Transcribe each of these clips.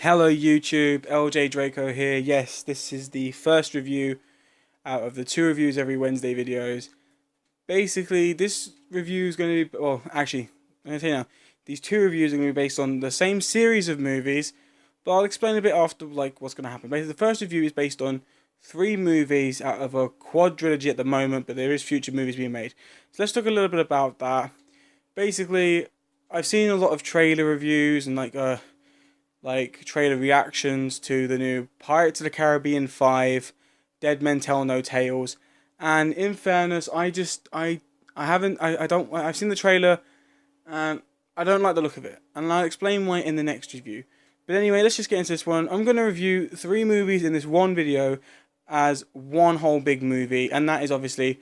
Hello YouTube, LJ Draco here. Yes, this is the first review out of the 2 reviews every Wednesday videos. Basically, this review is going to be, well, actually, I'm going to tell you now, these 2 reviews are going to be based on the same series of movies, but I'll explain a bit after, what's going to happen. Basically, the first review is based on 3 movies out of a quadrilogy at the moment, but there is future movies being made. So let's talk a little bit about that. Basically, I've seen a lot of trailer reviews and trailer reactions to the new Pirates of the Caribbean 5, Dead Men Tell No Tales, and in fairness, I've seen the trailer and I don't like the look of it, and I'll explain why in the next review. But anyway, let's just get into this one. I'm going to review 3 movies in this one video as one whole big movie, and that is obviously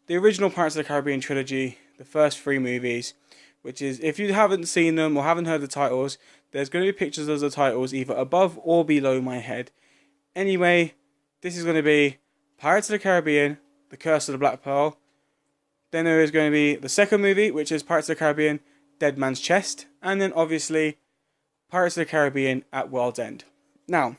the original Pirates of the Caribbean trilogy, the first 3 movies, which is, if you haven't seen them or haven't heard the titles, there's going to be pictures of the titles either above or below my head. Anyway, this is going to be Pirates of the Caribbean, The Curse of the Black Pearl. Then there is going to be the second movie, which is Pirates of the Caribbean, Dead Man's Chest. And then obviously, Pirates of the Caribbean at World's End. Now,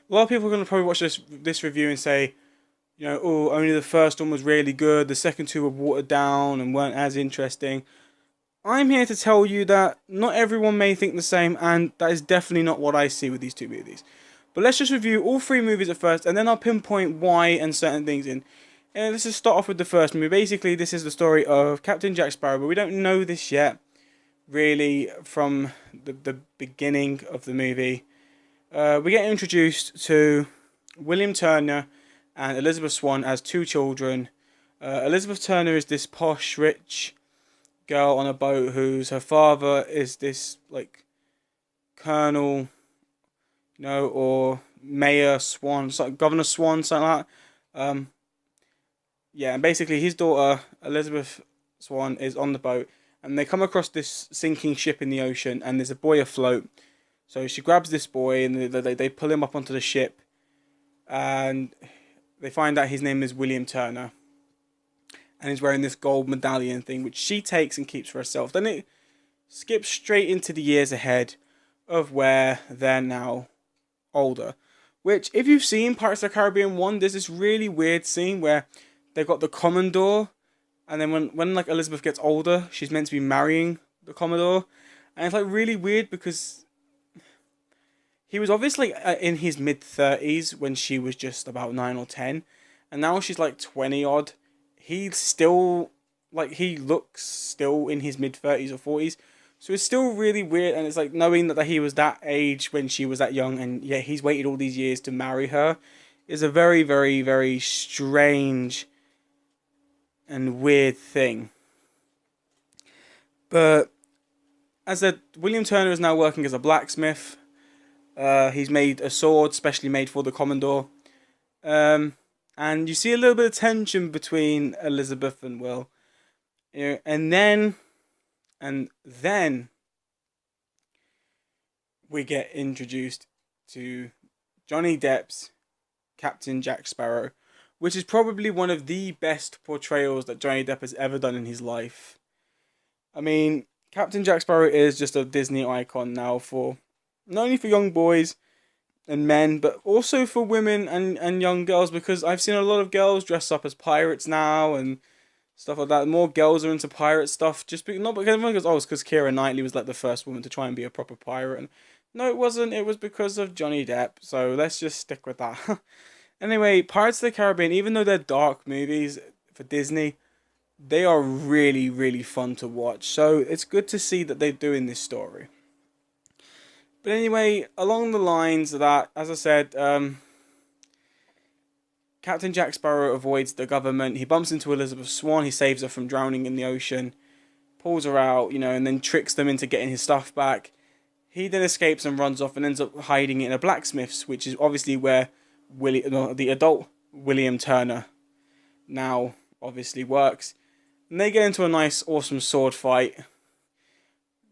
a lot of people are going to probably watch this review and say, oh, only the first one was really good, the second 2 were watered down and weren't as interesting. I'm here to tell you that not everyone may think the same, and that is definitely not what I see with these 2 movies. But let's just review all 3 movies at first, and then I'll pinpoint why and certain things in. And let's just start off with the first movie. Basically, this is the story of Captain Jack Sparrow, but we don't know this yet, really, from the beginning of the movie. We get introduced to William Turner and Elizabeth Swann as 2 children. Elizabher Turner is this posh, rich girl on a boat whose her father is this colonel, or Mayor Swan, Governor Swan, something like that. Yeah, and basically his daughter Elizabeth Swann is on the boat, and they come across this sinking ship in the ocean, and there's a boy afloat. So she grabs this boy, and they pull him up onto the ship, and they find out his name is William Turner. And he's wearing this gold medallion thing, which she takes and keeps for herself. Then it skips straight into the years ahead of where they're now older. Which, if you've seen Pirates of the Caribbean 1, there's this really weird scene where they've got the Commodore, and then when Elizabeth gets older, she's meant to be marrying the Commodore. And it's really weird because he was obviously in his mid-30s when she was just about 9 or 10. And now she's 20 odd. He's still, he looks still in his mid-30s or 40s. So it's still really weird, and it's knowing that he was that age when she was that young, and yeah, he's waited all these years to marry her, is a very, very, very strange and weird thing. But, as I said, William Turner is now working as a blacksmith. He's made a sword specially made for the Commodore. And you see a little bit of tension between Elizabeth and Will. And then we get introduced to Johnny Depp's Captain Jack Sparrow, which is probably one of the best portrayals that Johnny Depp has ever done in his life. I mean, Captain Jack Sparrow is just a Disney icon now, for not only for young boys and men, but also for women and young girls, because I've seen a lot of girls dress up as pirates now and stuff like that. More girls are into pirate stuff, not because everyone goes, oh, it's because Keira Knightley was the first woman to try and be a proper pirate. And no, it wasn't. It was because of Johnny Depp. So let's just stick with that. Anyway, Pirates of the Caribbean, even though they're dark movies for Disney, they are really, really fun to watch. So it's good to see that they're doing this story. But anyway, along the lines of that, as I said, Captain Jack Sparrow avoids the government. He bumps into Elizabeth Swann. He saves her from drowning in the ocean, pulls her out, and then tricks them into getting his stuff back. He then escapes and runs off and ends up hiding in a blacksmith's, which is obviously where the adult William Turner now obviously works. And they get into a nice, awesome sword fight.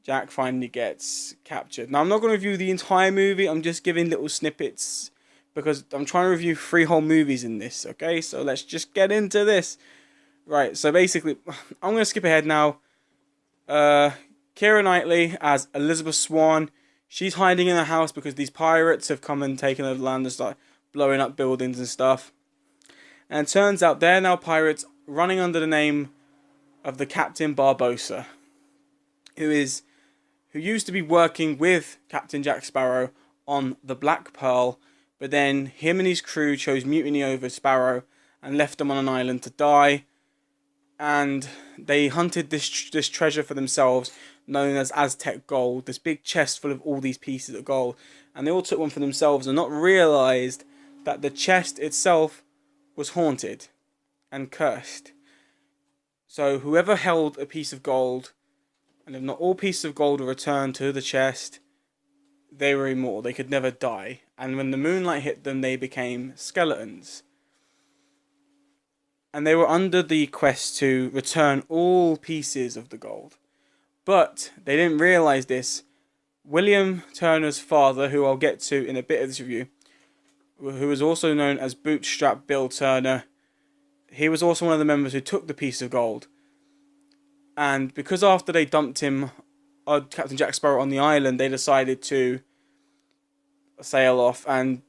Jack finally gets captured. Now, I'm not going to review the entire movie. I'm just giving little snippets because I'm trying to review 3 whole movies in this, okay? So let's just get into this. Right, so basically, I'm going to skip ahead now. Keira Knightley as Elizabeth Swann. She's hiding in a house because these pirates have come and taken over the land and start blowing up buildings and stuff. And it turns out they're now pirates running under the name of the Captain Barbossa, who used to be working with Captain Jack Sparrow on the Black Pearl, but then him and his crew chose mutiny over Sparrow and left him on an island to die. And they hunted this treasure for themselves, known as Aztec gold, this big chest full of all these pieces of gold. And they all took one for themselves and not realised that the chest itself was haunted and cursed. So whoever held a piece of gold, and if not all pieces of gold were returned to the chest, they were immortal. They could never die. And when the moonlight hit them, they became skeletons. And they were under the quest to return all pieces of the gold. But they didn't realise this. William Turner's father, who I'll get to in a bit of this review, who was also known as Bootstrap Bill Turner, he was also one of the members who took the piece of gold. And because after they dumped him, Captain Jack Sparrow, on the island, they decided to sail off. And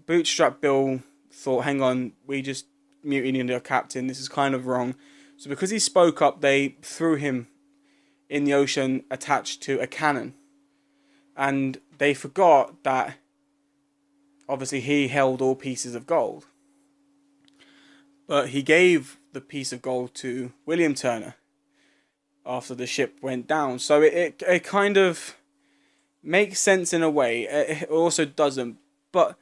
Bootstrap Bill thought, hang on, we just mutinied our captain, this is kind of wrong. So because he spoke up, they threw him in the ocean attached to a cannon. And they forgot that obviously he held all pieces of gold. But he gave the piece of gold to William Turner after the ship went down. So it kind of makes sense in a way. It also doesn't. But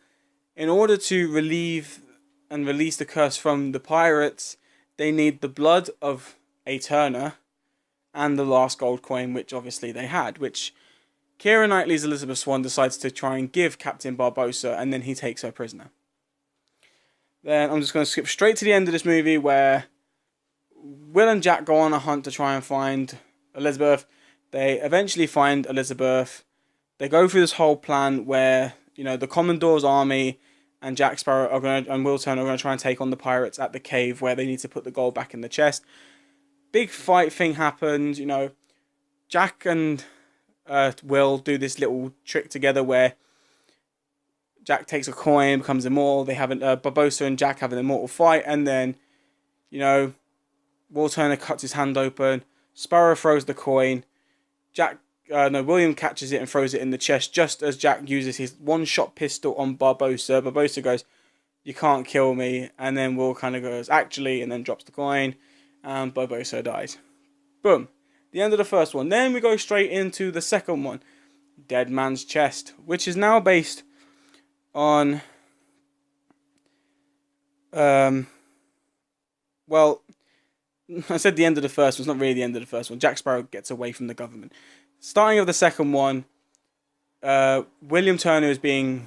in order to relieve and release the curse from the pirates, they need the blood of a Turner and the last gold coin, which obviously they had, which Keira Knightley's Elizabeth Swann decides to try and give Captain Barbossa, and then he takes her prisoner. Then I'm just going to skip straight to the end of this movie, where Will and Jack go on a hunt to try and find Elizabeth. They eventually find Elizabeth. They go through this whole plan where, the Commodore's army and Jack Sparrow and Will Turner are going to try and take on the pirates at the cave where they need to put the gold back in the chest. Big fight thing happens, Jack and Will do this little trick together where Jack takes a coin, becomes immortal. They have Barbossa and Jack have an immortal fight, and then, Will Turner cuts his hand open. Sparrow throws the coin. William catches it and throws it in the chest just as Jack uses his one-shot pistol on Barbossa. Barbossa goes, "You can't kill me," and then Will kind of goes, "Actually," and then drops the coin, and Barbossa dies. Boom. The end of the first one. Then we go straight into the second one, Dead Man's Chest, which is now based on I said the end of the first one. It's not really the end of the first one. Jack Sparrow gets away from the government. Starting of the second one, William Turner is being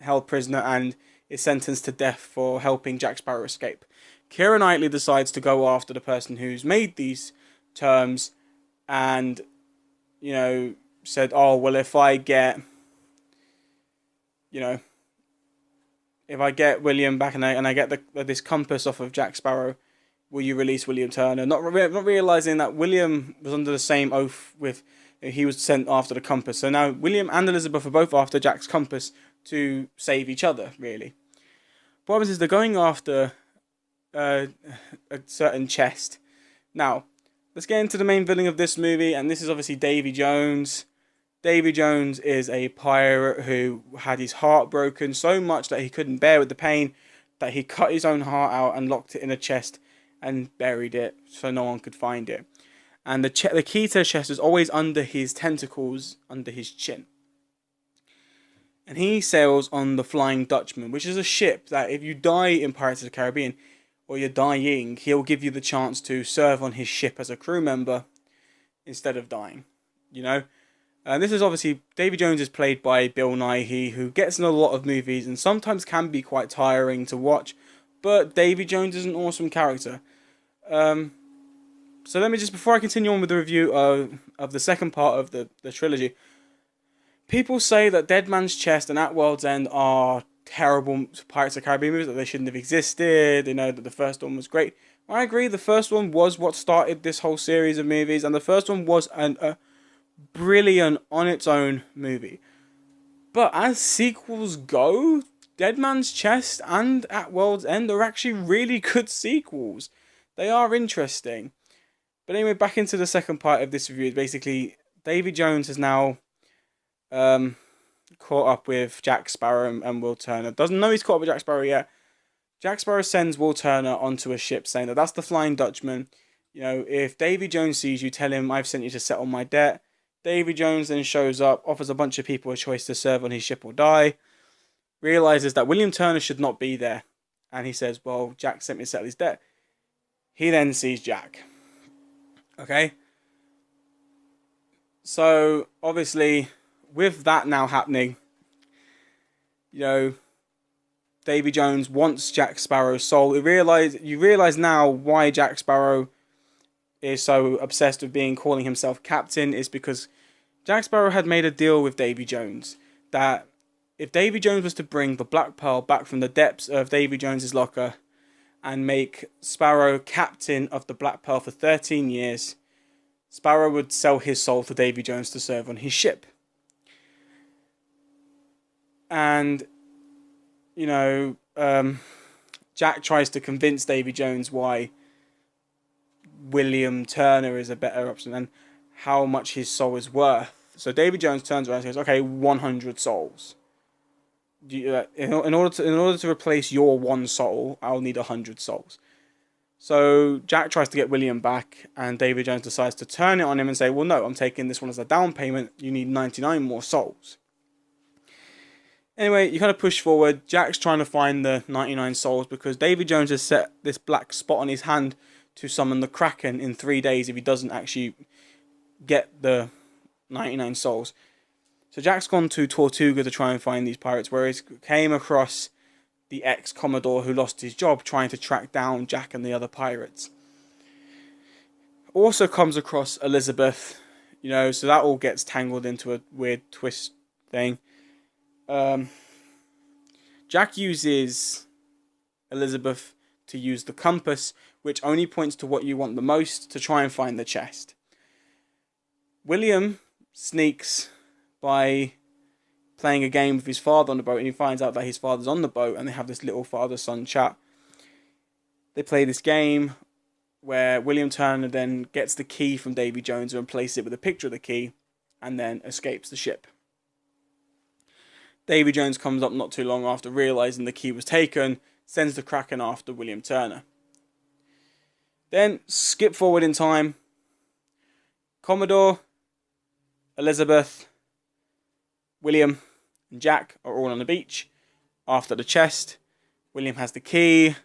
held prisoner and is sentenced to death for helping Jack Sparrow escape. Keira Knightley decides to go after the person who's made these terms and, said, "Oh, well, if I get William back and I get this compass off of Jack Sparrow, will you release William Turner?" Not realising that William was under the same oath with, he was sent after the compass. So now William and Elizabeth are both after Jack's compass to save each other, really. What happens is they're going after a certain chest. Now, let's get into the main villain of this movie, and this is obviously Davy Jones. Davy Jones is a pirate who had his heart broken so much that he couldn't bear with the pain that he cut his own heart out and locked it in a chest and buried it so no one could find it. And the key to the chest is always under his tentacles, under his chin. And he sails on the Flying Dutchman, which is a ship that if you die in Pirates of the Caribbean, or you're dying, he'll give you the chance to serve on his ship as a crew member instead of dying, And this is obviously, Davy Jones is played by Bill Nighy, who gets in a lot of movies and sometimes can be quite tiring to watch, but Davy Jones is an awesome character. So let me just, before I continue on with the review of the second part of the trilogy, people say that Dead Man's Chest and At World's End are terrible Pirates of the Caribbean movies, that they shouldn't have existed, that the first one was great. I agree, the first one was what started this whole series of movies, and the first one was brilliant on its own movie. But as sequels go, Dead Man's Chest and At World's End are actually really good sequels. They are interesting. But anyway, back into the second part of this review. Basically, Davy Jones has now caught up with Jack Sparrow and Will Turner. Doesn't know he's caught up with Jack Sparrow yet. Jack Sparrow sends Will Turner onto a ship saying that that's the Flying Dutchman. You know, if Davy Jones sees you, tell him I've sent you to settle my debt. Davy Jones then shows up, offers a bunch of people a choice to serve on his ship or die. Realizes that William Turner should not be there. And he says, well, Jack sent me to settle his debt. He then sees Jack. Okay? So, obviously, with that now happening, you know, Davy Jones wants Jack Sparrow's soul. You realize now why Jack Sparrow is so obsessed with calling himself captain is because Jack Sparrow had made a deal with Davy Jones that if Davy Jones was to bring the Black Pearl back from the depths of Davy Jones's locker and make Sparrow captain of the Black Pearl for 13 years, Sparrow would sell his soul to Davy Jones to serve on his ship. And, you know, Jack tries to convince Davy Jones why William Turner is a better option and how much his soul is worth. So Davy Jones turns around and says, okay, 100 souls. In order to replace your one soul, I'll need 100 souls. So Jack tries to get William back, and Davy Jones decides to turn it on him and say, well, no, I'm taking this one as a down payment. You need 99 more souls. Anyway, you kind of push forward. Jack's trying to find the 99 souls because Davy Jones has set this black spot on his hand to summon the Kraken in 3 days if he doesn't actually get the 99 souls. So Jack's gone to Tortuga to try and find these pirates, where he came across the ex-Commodore who lost his job trying to track down Jack and the other pirates. Also comes across Elizabeth, you know, so that all gets tangled into a weird twist thing. Jack uses Elizabeth to use the compass, which only points to what you want the most, to try and find the chest. William sneaks by playing a game with his father on the boat, and he finds out that his father's on the boat, and they have this little father-son chat. They play this game where William Turner then gets the key from Davy Jones and replaces it with a picture of the key, and then escapes the ship. Davy Jones comes up not too long after, realising the key was taken, sends the Kraken after William Turner. Then, skip forward in time. Commodore, Elizabeth, William, and Jack are all on the beach. After the chest, William has the key.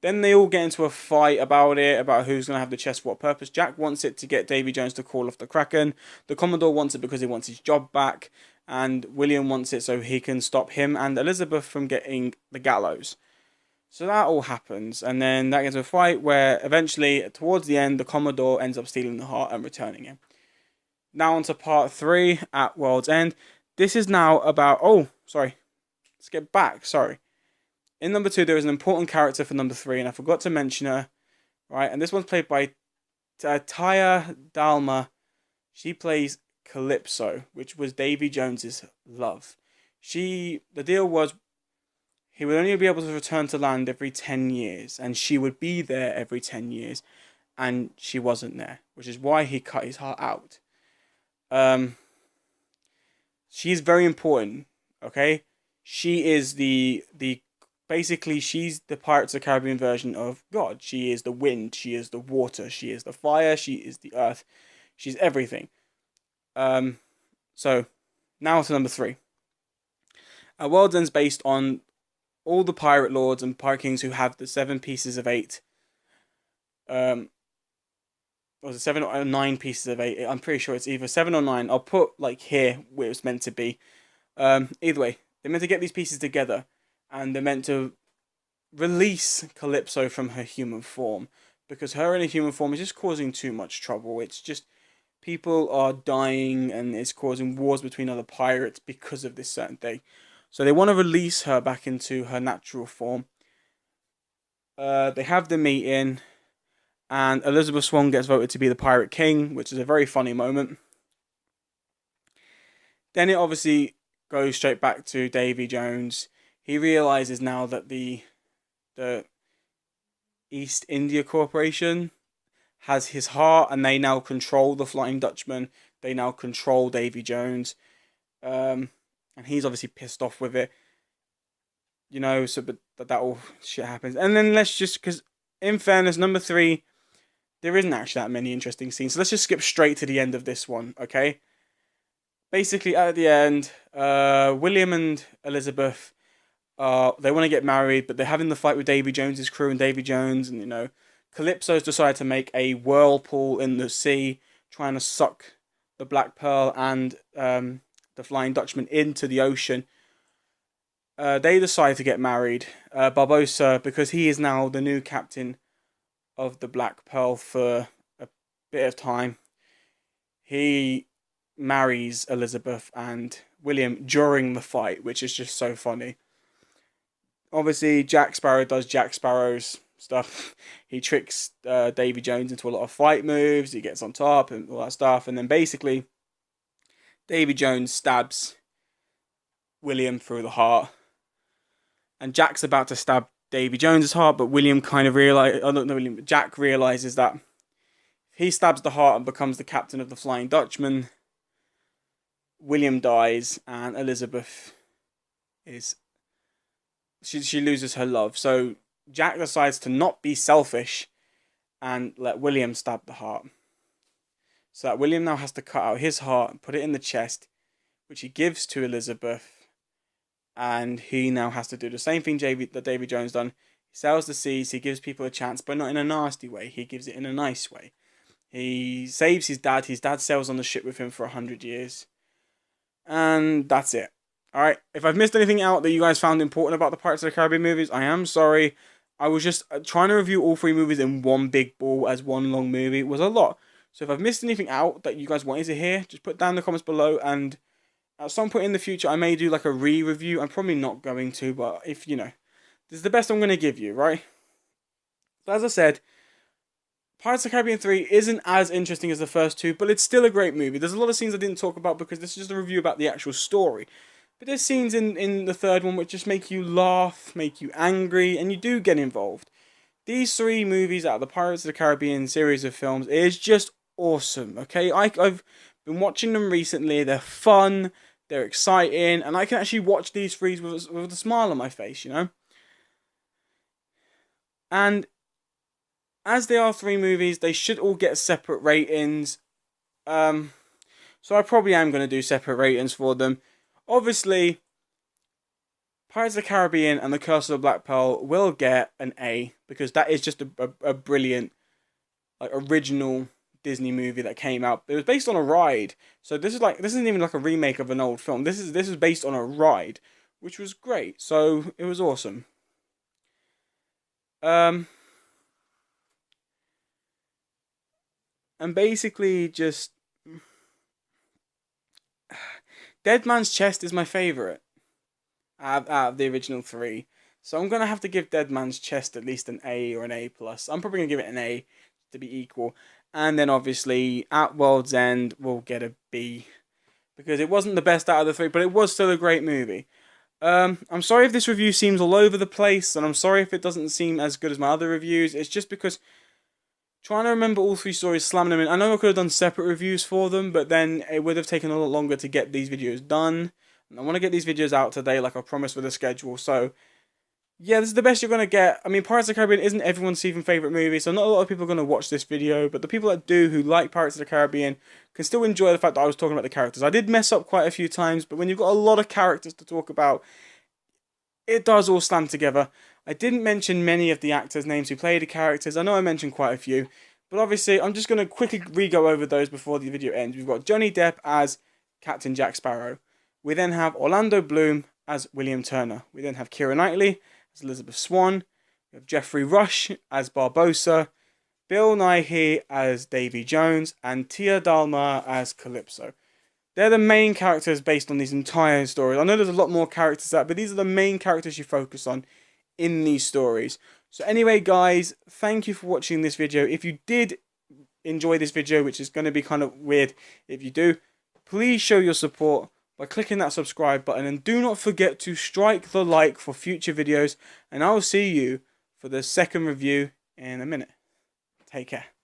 Then they all get into a fight about who's going to have the chest for what purpose. Jack wants it to get Davy Jones to call off the Kraken. The Commodore wants it because he wants his job back. And William wants it so he can stop him and Elizabeth from getting the gallows. So that all happens, and then that gets into a fight where eventually, towards the end, the Commodore ends up stealing the heart and returning it. Now on to part 3, At World's End. This is now about... Oh, sorry. Let's get back, sorry. In number 2, there is an important character for number 3, and I forgot to mention her. Right, and this one's played by Taya Dalma. She plays Calypso, which was Davy Jones's love. The deal was he would only be able to return to land every 10 years, and she would be there every 10 years, and she wasn't there, which is why he cut his heart out. She's very important, okay? She is basically, she's the Pirates of the Caribbean version of God. She is the wind, she is the water, she is the fire, she is the earth, she's everything. So, now to number 3. World's End's based on all the pirate lords and pirate kings who have the 7 pieces of 8. Was it 7 or 9 pieces of 8? I'm pretty sure it's either 7 or 9. I'll put like here where it's meant to be. Either way, they're meant to get these pieces together, and they're meant to release Calypso from her human form, because her in a human form is just causing too much trouble. It's just people are dying, and it's causing wars between other pirates because of this certain thing. So they want to release her back into her natural form. They have the meeting, and Elizabeth Swann gets voted to be the Pirate King, which is a very funny moment. Then it obviously goes straight back to Davy Jones. He realizes now that the East India Corporation has his heart, and they now control the Flying Dutchman. They now control Davy Jones, and he's obviously pissed off with it. You know, so but that all shit happens, and then let's just, because in fairness, number 3, there isn't actually that many interesting scenes, so let's just skip straight to the end of this one, okay? Basically, at the end, William and Elizabeth, they want to get married, but they're having the fight with Davy Jones's crew and Davy Jones, and you know, Calypso's decided to make a whirlpool in the sea, trying to suck the Black Pearl and the Flying Dutchman into the ocean. They decide to get married. Barbossa, because he is now the new captain of the Black Pearl for a bit of time, he marries Elizabeth and William during the fight, which is just so funny. Obviously, Jack Sparrow does Jack Sparrow's stuff. He tricks Davy Jones into a lot of fight moves. He gets on top and all that stuff. And then basically, Davy Jones stabs William through the heart. And Jack's about to stab Davy Jones's heart, but William kind of Jack realizes that if he stabs the heart and becomes the captain of the Flying Dutchman, William dies and Elizabeth is... She loses her love. So Jack decides to not be selfish and let William stab the heart. So that William now has to cut out his heart and put it in the chest, which he gives to Elizabeth. And he now has to do the same thing that Davy Jones done. He sails the seas, he gives people a chance, but not in a nasty way. He gives it in a nice way. He saves his dad. His dad sails on the ship with him for 100 years. And that's it. Alright, if I've missed anything out that you guys found important about the Pirates of the Caribbean movies, I am sorry. I was just trying to review all 3 movies in one big ball as one long movie. It was a lot. So if I've missed anything out that you guys wanted to hear, just put down in the comments below, and at some point in the future I may do like a re-review. I'm probably not going to, but if, you know, this is the best I'm going to give you, right? So as I said, Pirates of the Caribbean 3 isn't as interesting as the first 2, but it's still a great movie. There's a lot of scenes I didn't talk about because this is just a review about the actual story. But there's scenes in the third one which just make you laugh, make you angry, and you do get involved. These 3 movies out of the Pirates of the Caribbean series of films is just awesome, okay? I've been watching them recently. They're fun, they're exciting, and I can actually watch these 3 with a smile on my face, you know? And as they are 3 movies, they should all get separate ratings. So I probably am going to do separate ratings for them. Obviously, Pirates of the Caribbean and The Curse of the Black Pearl will get an A, because that is just a brilliant, like, original Disney movie that came out. It was based on a ride, so this isn't even like a remake of an old film. This is based on a ride, which was great. So it was awesome. And basically just Dead Man's Chest is my favourite out of the original 3. So I'm going to have to give Dead Man's Chest at least an A or an A+. I'm probably going to give it an A to be equal. And then obviously At World's End will get a B, because it wasn't the best out of the 3, but it was still a great movie. I'm sorry if this review seems all over the place, and I'm sorry if it doesn't seem as good as my other reviews. It's just because trying to remember all 3 stories, slamming them in. I know I could have done separate reviews for them, but then it would have taken a lot longer to get these videos done. And I want to get these videos out today, like I promised with the schedule. So, yeah, this is the best you're going to get. I mean, Pirates of the Caribbean isn't everyone's even favourite movie, so not a lot of people are going to watch this video. But the people that do, who like Pirates of the Caribbean, can still enjoy the fact that I was talking about the characters. I did mess up quite a few times, but when you've got a lot of characters to talk about, it does all stand together. I didn't mention many of the actors' names who play the characters. I know I mentioned quite a few. But obviously, I'm just going to quickly re-go over those before the video ends. We've got Johnny Depp as Captain Jack Sparrow. We then have Orlando Bloom as William Turner. We then have Keira Knightley as Elizabeth Swann. We have Jeffrey Rush as Barbossa. Bill Nighy as Davy Jones. And Tia Dalma as Calypso. They're the main characters based on these entire stories. I know there's a lot more characters out, but these are the main characters you focus on in these stories. So anyway, guys, thank you for watching this video. If you did enjoy this video, which is going to be kind of weird if you do, please show your support by clicking that subscribe button, and do not forget to strike the like for future videos, and I will see you for the second review in a minute. Take care.